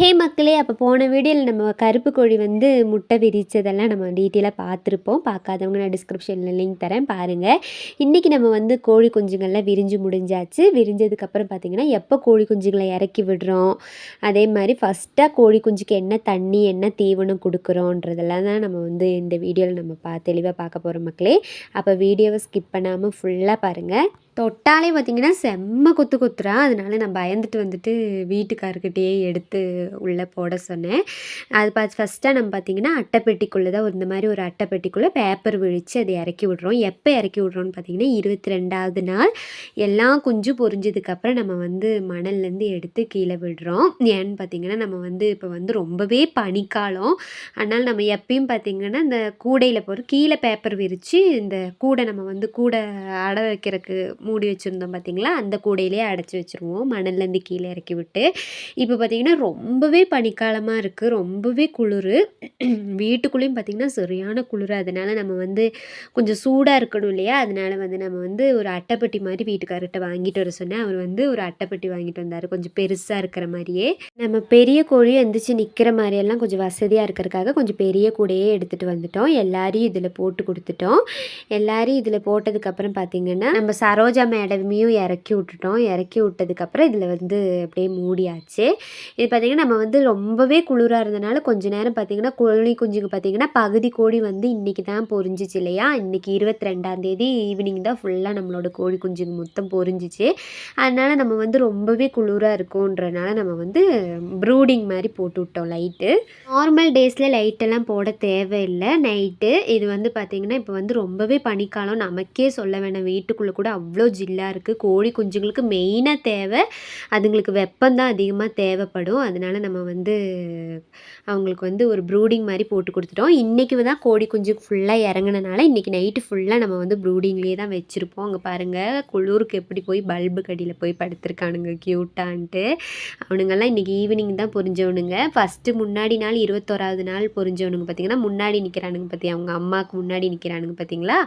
ஹே மக்களே! அப்போ போன வீடியோல நம்ம கருப்பு கோழி வந்து முட்டை விரிச்சதெல்லாம் நம்ம டீட்டெயிலா பார்த்துருப்போம். பார்க்காதவங்க நான் டிஸ்கிரிப்ஷன்ல லிங்க் தரேன் பாருங்க. இன்றைக்கி நம்ம வந்து கோழி குஞ்சுங்கள்லாம் விரிஞ்சு முடிஞ்சாச்சு. விரிஞ்சதுக்கப்புறம் பார்த்திங்கன்னா, எப்போ கோழி குஞ்சுகளை இறக்கி விடுறோம், அதே மாதிரி ஃபஸ்ட்டாக கோழி குஞ்சுக்கு என்ன தண்ணி, என்ன தீவனம் கொடுக்குறோன்றதெல்லாம் தான் நம்ம வந்து இந்த வீடியோவில் நம்ம தெளிவாக பார்க்க போகிறோம் மக்களே. அப்போ வீடியோவை ஸ்கிப் பண்ணாமல் ஃபுல்லாக பாருங்கள். தொட்டாலே பார்த்திங்கன்னா செம்ம கொத்து கொத்துறா. அதனால நான் பயந்துட்டு வந்துட்டு வீட்டுக்காரர்கிட்டயே எடுத்து உள்ளே போட சொன்னேன். அது ஃபஸ்ட்டாக நம்ம பார்த்திங்கன்னா அட்டைப்பெட்டிக்குள்ளே தான் இந்த மாதிரி ஒரு அட்டைப்பெட்டிக்குள்ளே பேப்பர் விழித்து அதை இறக்கி விட்றோம். எப்போ இறக்கி விட்றோன்னு பார்த்திங்கன்னா 22வது நாள் எல்லாம் குஞ்சு பொரிஞ்சதுக்கப்புறம் நம்ம வந்து மணல்லேருந்து எடுத்து கீழே விடுறோம். ஏன்னு பார்த்திங்கன்னா நம்ம வந்து இப்போ வந்து ரொம்பவே பனிக்காலம். அதனால் நம்ம எப்பயும் பார்த்திங்கன்னா இந்த கூடையில் போகிற கீழே பேப்பர் விரித்து இந்த கூடை நம்ம வந்து கூடை அடை வைக்கிறதுக்கு மூடி வச்சுருந்தோம் பார்த்திங்களா, அந்த கூடையிலே அடைச்சி வச்சுருவோம் மணல்லேருந்து கீழே இறக்கி விட்டு. இப்போ பார்த்திங்கன்னா ரொம்பவே பனிக்காலமாக இருக்குது, ரொம்பவே குளிர். வீட்டுக்குள்ளேயும் பார்த்திங்கன்னா சரியான குளிர். அதனால் நம்ம வந்து கொஞ்சம் சூடாக இருக்கணும் இல்லையா, அதனால் வந்து நம்ம வந்து ஒரு அட்டைப்பெட்டி மாதிரி வீட்டுக்காரர்கிட்ட வாங்கிட்டு வர சொன்னேன். அவர் வந்து ஒரு அட்டைப்பெட்டி வாங்கிட்டு வந்தார், கொஞ்சம் பெருசாக இருக்கிற மாதிரியே. நம்ம பெரிய கோழியும் எந்திரிச்சு நிற்கிற மாதிரியெல்லாம் கொஞ்சம் வசதியாக இருக்கிறதுக்காக கொஞ்சம் பெரிய கூடையே எடுத்துகிட்டு வந்துட்டோம். எல்லாரையும் இதில் போட்டு கொடுத்துட்டோம். எல்லாரையும் இதில் போட்டதுக்கப்புறம் பார்த்திங்கன்னா நம்ம சரோஜா மேடமையும் இறக்கி விட்டுட்டோம். இறக்கி விட்டதுக்கப்புறம் இதில் வந்து அப்படியே மூடியாச்சு. இது பார்த்திங்கன்னா நம்ம வந்து ரொம்பவே குளிராக இருந்தனால கொஞ்ச நேரம் பார்த்திங்கன்னா கோழி குஞ்சுக்கு பார்த்திங்கன்னா பகுதி கோழி வந்து இன்றைக்கி தான் பொரிஞ்சிச்சு இல்லையா. இன்றைக்கி 22ஆந்தேதி ஈவினிங் தான் ஃபுல்லாக நம்மளோட கோழி குஞ்சுக்கு மொத்தம் பொரிஞ்சிச்சு. அதனால் நம்ம வந்து ரொம்பவே குளிராக இருக்குன்றனால நம்ம வந்து ப்ரூடிங் மாதிரி போட்டு விட்டோம் லைட்டு. நார்மல் டேஸில் லைட்டெல்லாம் போட தேவையில்லை நைட்டு. இது வந்து பார்த்திங்கன்னா இப்போ வந்து ரொம்பவே பனிக்காலம், நமக்கே சொல்ல வேணாம். வீட்டுக்குள்ளே கூட அவ்வளோ ஜில்லாக இருக்குது. கோழி குஞ்சுங்களுக்கு மெயினாக தேவை அதுங்களுக்கு வெப்பம்தான் அதிகமாக தேவைப்படும். அதனால் நம்ம வந்து அவங்களுக்கு வந்து ஒரு ப்ரூடிங் மாதிரி போட்டு கொடுத்துட்டோம். இன்றைக்கி தான் கோழி குஞ்சு ஃபுல்லாக இறங்கினால இன்றைக்கி நைட்டு ஃபுல்லாக நம்ம வந்து ப்ரூடிங்லேயே தான் வச்சுருப்போம். அங்கே பாருங்கள் குளிருக்கு எப்படி போய் பல்பு கடியில் போய் படுத்துருக்கானுங்க க்யூட்டான்ட்டு. அவனுங்கெல்லாம் இன்றைக்கி ஈவினிங் தான் பொரிஞ்சவனுங்க. ஃபஸ்ட்டு முன்னாடி நாள் 21வது நாள் பொரிஞ்சவனுங்க பார்த்திங்கன்னா முன்னாடி நிற்கிறானுங்க பார்த்தியா, அவங்க அம்மாவுக்கு முன்னாடி நிற்கிறானுங்க பார்த்திங்களா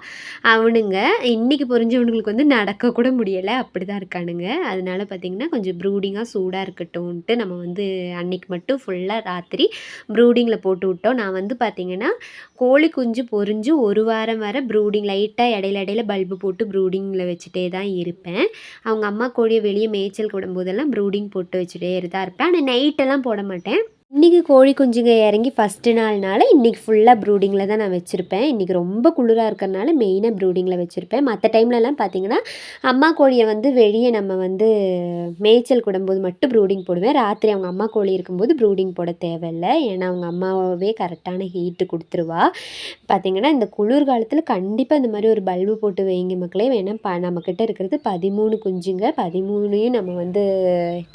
அவனுங்க. இன்றைக்கி பொரிஞ்சவனுங்களுக்கு வந்து நடக்கக்கூட முடியலை, அப்படி தான் இருக்கானுங்க. அதனால பார்த்திங்கன்னா கொஞ்சம் ப்ரூடிங்காக சூடாக இருக்கட்டும்ன்ட்டு நம்ம வந்து அன்றைக்கி மட்டும் ஃபுல்லாக ராத்திரி ப்ரூடிங்கில் போட்டு விட்டோம். நான் வந்து பார்த்திங்கன்னா கோழி குஞ்சு பொரிஞ்சு ஒரு வாரம் வர ப்ரூடிங் லைட்டாக இடையில பல்பு போட்டு ப்ரூடிங்கில் வச்சுட்டே தான் இருப்பேன். அவங்க அம்மா கோழியை வெளியே மேய்ச்சல் விடும்போதெல்லாம் ப்ரூடிங் போட்டு வச்சுட்டே தான் இருப்பேன். ஆனால் நைட்டெல்லாம் போட மாட்டேன். இன்றைக்கி கோழி குஞ்சுங்க இறங்கி ஃபஸ்ட்டு நாள்னால இன்றைக்கி ஃபுல்லாக ப்ரூடிங்கில் தான் நான் வச்சுருப்பேன். இன்றைக்கி ரொம்ப குளிராக இருக்கிறனால மெயினாக ப்ரூடிங்கில் வச்சுருப்பேன். மற்ற டைம்லலாம் பார்த்திங்கன்னா அம்மா கோழியை வந்து வெளியே நம்ம வந்து மேய்ச்சல் விடும்போது மட்டும் ப்ரூடிங் போடுவேன். ராத்திரி அவங்க அம்மா கோழி இருக்கும்போது ப்ரூடிங் போட தேவையில்லை. ஏன்னா அவங்க அம்மாவே கரெக்டான ஹீட்டு கொடுத்துருவா. பார்த்திங்கன்னா இந்த குளிர் காலத்தில் கண்டிப்பாக இந்த மாதிரி ஒரு பல்பு போட்டு வைங்க மக்களே. வேணால் நம்மக்கிட்ட இருக்கிறது 13 குஞ்சுங்க, 13ஐயும் நம்ம வந்து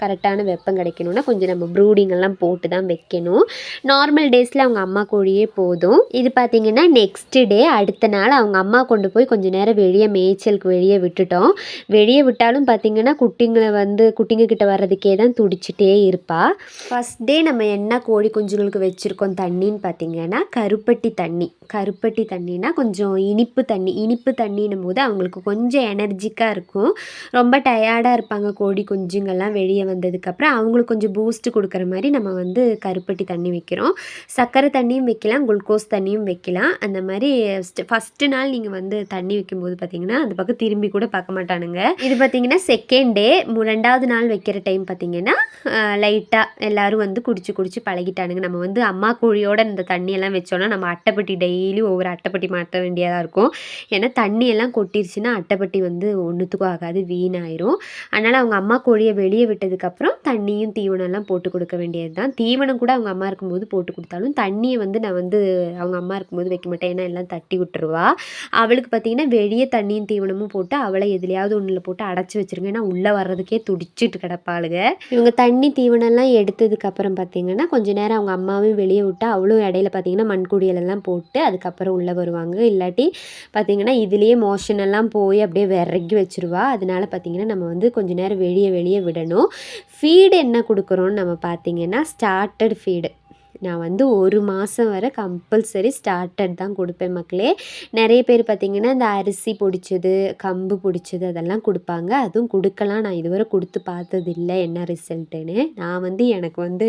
கரெக்டான வெப்பம் கிடைக்கணும்னா கொஞ்சம் நம்ம ப்ரூடிங்கெல்லாம் போட்டு தான் வைக்கணும். நார்மல் டேஸில் அவங்க அம்மா கோழியே போதும். இது பார்த்திங்கன்னா நெக்ஸ்ட் டே அடுத்த நாள் அவங்க அம்மா கொண்டு போய் கொஞ்சம் நேரம் வெளியே மேய்ச்சலுக்கு வெளியே விட்டுட்டோம். வெளியே விட்டாலும் பார்த்திங்கன்னா குட்டிங்க கிட்ட வர்றதுக்கே தான் துடிச்சிட்டே இருப்பா. ஃபஸ்ட் டே நம்ம என்ன கோழி குஞ்சுங்களுக்கு வச்சுருக்கோம் தண்ணின்னு பார்த்திங்கன்னா கருப்பட்டி தண்ணினா கொஞ்சம் இனிப்பு தண்ணின்னும் போது அவங்களுக்கு கொஞ்சம் எனர்ஜிக்காக இருக்கும். ரொம்ப டயர்டாக இருப்பாங்க கோழி குஞ்சுங்கள்லாம் வெளியே வந்ததுக்கப்புறம். அவங்களுக்கு கொஞ்சம் பூஸ்ட்டு கொடுக்குற மாதிரி நம்ம வந்து கருப்பட்டி தண்ணி வைக்கிறோம். சர்க்கரை தண்ணியும் வைக்கலாம், குளுக்கோஸ் தண்ணியும் வைக்கலாம். அந்த மாதிரி ஃபஸ்ட்டு நாள் நீங்கள் வந்து தண்ணி வைக்கும்போது பார்த்திங்கன்னா அந்த பக்கம் திரும்பி கூட பார்க்க மாட்டானுங்க. இது பார்த்திங்கன்னா செகண்ட் டே 2வது நாள் வைக்கிற டைம் பார்த்திங்கன்னா லைட்டாக எல்லோரும் வந்து குடிச்சு பழகிட்டானுங்க. நம்ம வந்து அம்மா கோழியோட இந்த தண்ணியெல்லாம் வச்சோன்னா நம்ம அட்டைப்பட்டி டெய்லி ஒவ்வொரு அட்டைப்பட்டி மாற்ற வேண்டியதாக இருக்கும். ஏன்னா தண்ணியெல்லாம் கொட்டிருச்சுன்னா அட்டைப்பட்டி வந்து ஒன்றுத்துக்கும் ஆகாது, வீணாயிரும். அதனால் அவங்க அம்மா கோழியை வெளியே விட்டதுக்கப்புறம் தண்ணியும் தீவனம்லாம் போட்டு கொடுக்க வேண்டியது தான். தீவனம் கூட அவங்க அம்மா இருக்கும்போது போட்டு கொடுத்தாலும் தண்ணியை வந்து நான் வந்து அவங்க அம்மா இருக்கும்போது வைக்க மாட்டேன். ஏன்னா எல்லாம் தட்டி விட்டுருவா. அவளுக்கு பார்த்திங்கன்னா வெளியே தண்ணியும் தீவனமும் போட்டு அவளை எதுலையாவது ஒன்றில் போட்டு அடைச்சி வச்சுருங்க. ஏன்னா உள்ளே வர்றதுக்கே துடிச்சிட்டு கிடப்பாளுங்க. இவங்க தண்ணி தீவனம்லாம் எடுத்ததுக்கப்புறம் பார்த்திங்கன்னா கொஞ்சம் நேரம் அவங்க அம்மாவையும் வெளியே விட்டு அவளும் இடையில பார்த்திங்கன்னா மண்குடியலெல்லாம் போட்டு அதுக்கப்புறம் உள்ளே வருவாங்க. இல்லாட்டி பார்த்திங்கன்னா இதுலேயே மோஷன் எல்லாம் போய் அப்படியே விறகி வச்சுருவா. அதனால பார்த்திங்கன்னா நம்ம வந்து கொஞ்சம் நேரம் வெளியே விடணும். ஃபீடு என்ன கொடுக்குறோன்னு நம்ம பார்த்திங்கன்னா ஸ்டார்டட் ஃபீடு நான் வந்து 1 மாதம் வரை கம்பல்சரி ஸ்டார்டட் தான் கொடுப்பேன் மக்களே. நிறைய பேர் பார்த்திங்கன்னா இந்த அரிசி பொடிச்சது, கம்பு பொடிச்சது அதெல்லாம் கொடுப்பாங்க. அதுவும் கொடுக்கலாம். நான் இதுவரை கொடுத்து பார்த்ததில்ல என்ன ரிசல்ட்டுன்னு. நான் வந்து எனக்கு வந்து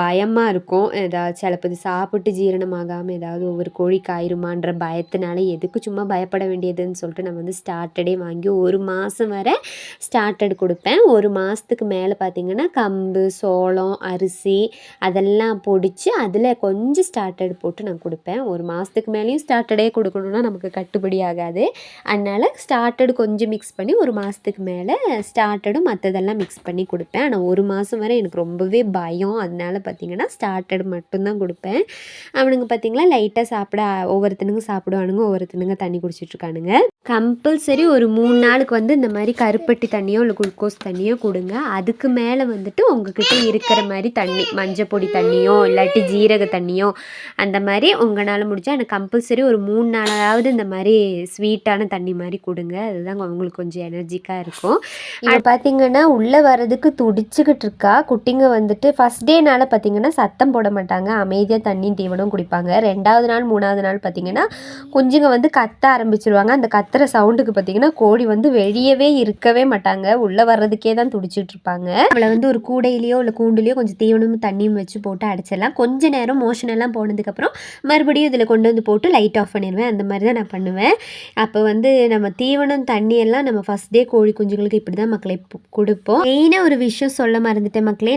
பயமாக இருக்கும். ஏதாவது சிலப்பது சாப்பிட்டு ஜீரணமாகாமல் ஏதாவது ஒவ்வொரு கோழிக்கு ஆயிருமான்ற பயத்தினால எதுக்கு சும்மா பயப்பட வேண்டியதுன்னு சொல்லிட்டு நான் வந்து ஸ்டார்டடே வாங்கி 1 மாதம் வரை ஸ்டார்டட் கொடுப்பேன். 1 மாதத்துக்கு மேலே பார்த்திங்கன்னா கம்பு, சோளம், அரிசி அதெல்லாம் பொடிச்சு அதில் கொஞ்சம் ஸ்டார்டட் போட்டு நான் கொடுப்பேன். 1 மாதத்துக்கு மேலேயும் ஸ்டார்டடே கொடுக்கணுன்னா நமக்கு கட்டுப்படி ஆகாது. அதனால் ஸ்டார்டட் கொஞ்சம் மிக்ஸ் பண்ணி 1 மாதத்துக்கு மேலே ஸ்டார்டடும் மற்றதெல்லாம் மிக்ஸ் பண்ணி கொடுப்பேன். ஆனால் 1 மாதம் வரை எனக்கு ரொம்பவே பயம். அதனால பார்த்திங்கன்னா ஸ்டார்டட் மட்டும்தான் கொடுப்பேன். அவனுங்க பார்த்திங்களா லைட்டாக சாப்பிட ஒவ்வொருத்தனுங்க சாப்பிடுவானுங்க, ஒவ்வொருத்தனுங்க தண்ணி குடிச்சிட்ருக்கானுங்க. கம்பல்சரி ஒரு 3 நாளுக்கு வந்து இந்த மாதிரி கருப்பட்டி தண்ணியோ இல்லை குளுக்கோஸ் தண்ணியோ கொடுங்க. அதுக்கு மேலே வந்துட்டு உங்ககிட்ட இருக்கிற மாதிரி தண்ணி, மஞ்சள் பொடி தண்ணியோ இல்லாட்டி ஜீரக தண்ணியோ அந்த மாதிரி உங்களால் முடிஞ்சால் எனக்கு கம்பல்சரி ஒரு 3 நாளாவது இந்த மாதிரி ஸ்வீட்டான தண்ணி மாதிரி கொடுங்க. அதுதான் அவங்களுக்கு கொஞ்சம் எனர்ஜிக்காக இருக்கும். அது பார்த்திங்கன்னா உள்ளே வர்றதுக்கு துடிச்சுக்கிட்டு இருக்கா. குட்டிங்க வந்துட்டு ஃபஸ்ட் டேனால் பார்த்திங்கன்னா சத்தம் போட மாட்டாங்க, அமைதியாக தண்ணி தீவனம் குடிப்பாங்க. 2வது நாள் 3வது நாள் பார்த்திங்கன்னா குஞ்சுங்க வந்து கத்த ஆரம்பிச்சிருவாங்க. அந்த கத்துற சவுண்டுக்கு பார்த்திங்கன்னா கோழி வந்து வெளியவே இருக்கவே மாட்டாங்க, உள்ளே வர்றதுக்கே தான் துடிச்சிட்டு இருப்பாங்க. அவளை வந்து ஒரு கூடையிலையோ இல்லை கூண்டுலையோ கொஞ்சம் தீவனமும் தண்ணியும் வச்சு போட்டு அடைச்சிடலாம். கொஞ்ச நேரம் மோஷன் எல்லாம் போனதுக்கப்புறம் மறுபடியும் இதில் கொண்டு வந்து போட்டு லைட் ஆஃப் பண்ணிடுவேன். அந்த மாதிரி தான் நான் பண்ணுவேன். அப்போ வந்து நம்ம தீவனம் தண்ணி எல்லாம் நம்ம ஃபஸ்ட் டே கோழி குஞ்சுங்களுக்கு இப்படி தான் மக்களை கொடுப்போம். மெயினாக ஒரு விஷயம் சொல்ல மறந்துட்டேன் மக்களே.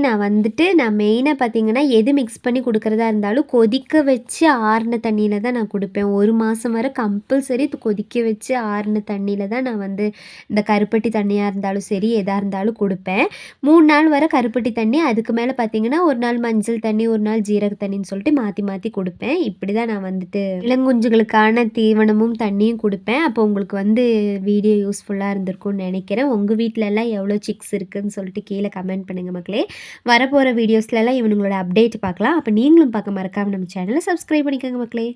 நான் மெயினாக பார்த்திங்கன்னா எது மிக்ஸ் பண்ணி கொடுக்குறதா இருந்தாலும் கொதிக்க வச்சு ஆறின தண்ணியில் தான் நான் கொடுப்பேன். 1 மாதம் வரை கம்பல்சரி கொதிக்க வச்சு ஆறின தண்ணியில் தான் நான் வந்து இந்த கருப்பட்டி தண்ணியாக இருந்தாலும் சரி எதாக இருந்தாலும் கொடுப்பேன். 3 நாள் வரை கருப்பட்டி தண்ணி, அதுக்கு மேலே பார்த்திங்கன்னா ஒரு நாள் மஞ்சள் தண்ணி, ஒரு நாள் ஜீரக தண்ணின்னு சொல்லிட்டு மாற்றி மாற்றி கொடுப்பேன். இப்படி தான் நான் வந்துட்டு இளங்குஞ்சுகளுக்கான தீவனமும் தண்ணியும் கொடுப்பேன். அப்போ உங்களுக்கு வந்து வீடியோ யூஸ்ஃபுல்லாக இருந்திருக்கும்னு நினைக்கிறேன். உங்கள் வீட்டிலலாம் எவ்வளோ சிக்ஸ் இருக்குதுன்னு சொல்லிட்டு கீழே கமெண்ட் பண்ணுங்கள் மக்களே. வரப்போகிற வீடியோஸ்லலாம் இவனுங்களோட அப்டேட் பார்க்கலாம். அப்போ நீங்களும் பார்க்க மறக்காமல் நம்ம சேனலை சப்ஸ்கிரைப் பண்ணிக்கோங்க மக்களே.